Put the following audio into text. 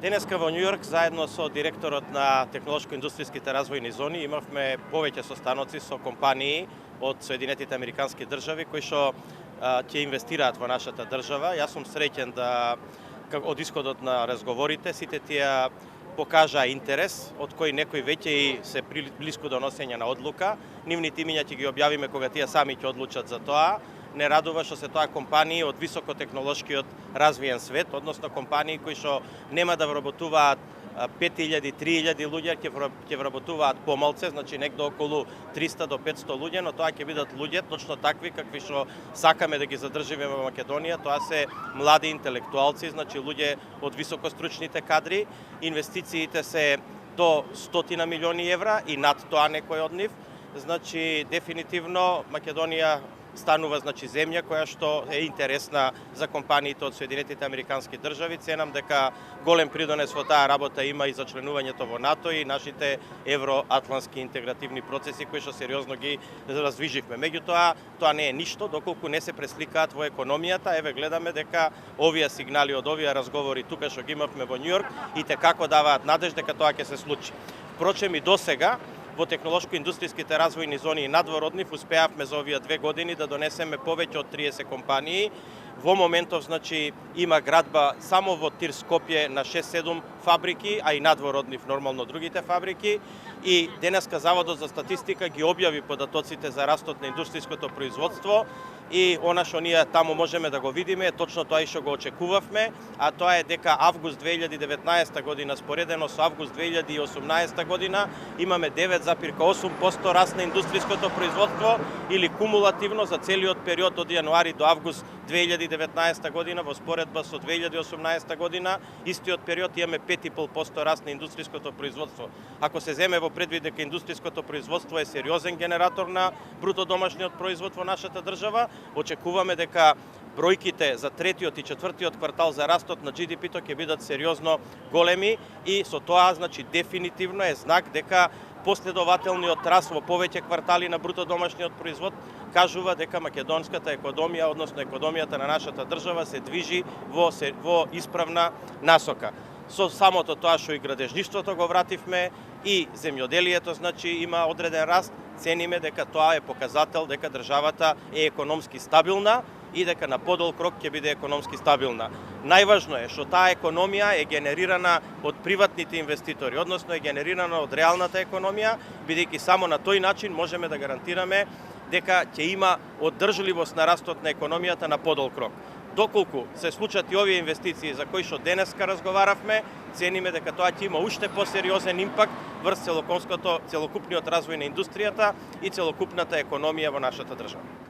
Денеска во Њујорк заедно со директорот на технолошко-индустријските развојни зони имавме повеќе состаноци со компании од Соединетите Американски држави кои што ќе инвестираат во нашата држава. Јас сум среќен да од исходот на разговорите сите тие покажаа интерес, од кои некои веќе и се блиску до носење на одлука. Нивните имиња ќе ги објавиме кога тие сами ќе одлучат за тоа. Не радува што се тоа компании од високотехнолошкиот развиен свет, односно компании кои што нема да вработуваат 5000, 3000 луѓе, ќе вработуваат помалце, значи некаде околу 300 до 500 луѓе, но тоа ќе бидат луѓе точно такви какви што сакаме да ги задржиме во Македонија. Тоа се млади интелектуалци, значи луѓе од високостручните кадри. Инвестициите се до 100 милиони евра и над тоа некој од нив. Значи дефинитивно Македонија станува земја која што е интересна за компаниите од Соединетите Американски држави. Ценам дека голем придонес во таа работа има и за членувањето во НАТО и нашите евроатлантски интегративни процеси кои што сериозно ги раздвиживме. Меѓутоа, тоа не е ништо доколку не се пресликаат во економијата. Еве гледаме дека овие сигнали од овие разговори тука што ги имавме во Њујорк и те како даваат надеж дека тоа ќе се случи. Впрочем и досега во технолошко-индустријските развојни зони и надвор од нив успеавме за овие 2 години да донесеме повеќе од 30 компании. Во моментов, значи, има градба само во Тир Скопје на 6-7 фабрики, а и надвор од нив нормално другите фабрики. И денеска Заводот за статистика ги објави податоците за растот на индустријското производство и она што ние таму можеме да го видиме е точно тоа и што го очекувавме, а тоа е дека август 2019 година споредено со август 2018 година имаме 9,8% раст на индустријското производство или кумулативно за целиот период од јануари до август 2019 година во споредба со 2018 година, истиот период имаме 5,5% раст на индустријското производство. Ако се земе во предвид дека индустријското производство е сериозен генератор на бруто домашниот производ во нашата држава, очекуваме дека бројките за третиот и четвртиот квартал за растот на GDP-то ќе бидат сериозно големи и со тоа, значи, дефинитивно е знак дека последователниот раст во повеќе квартали на бруто домашниот производ кажува дека македонската економија, односно економијата на нашата држава се движи во исправна насока. Со самото тоа што и градежништвото го вративме и земјоделието, значи има одреден раст, цениме дека тоа е показател дека државата е економски стабилна и дека на подол крок ќе биде економски стабилна. Најважно е што таа економија е генерирана од приватните инвеститори, односно е генерирана од реалната економија, бидејќи само на тој начин можеме да гарантираме дека ќе има оддржливост на растот на економијата на подол крок. Доколку се случат и овие инвестиции за кои што денеска разговаравме, цениме дека тоа ќе има уште посериозен импакт врз целокупниот развој на индустријата и целокупната економија во нашата држава.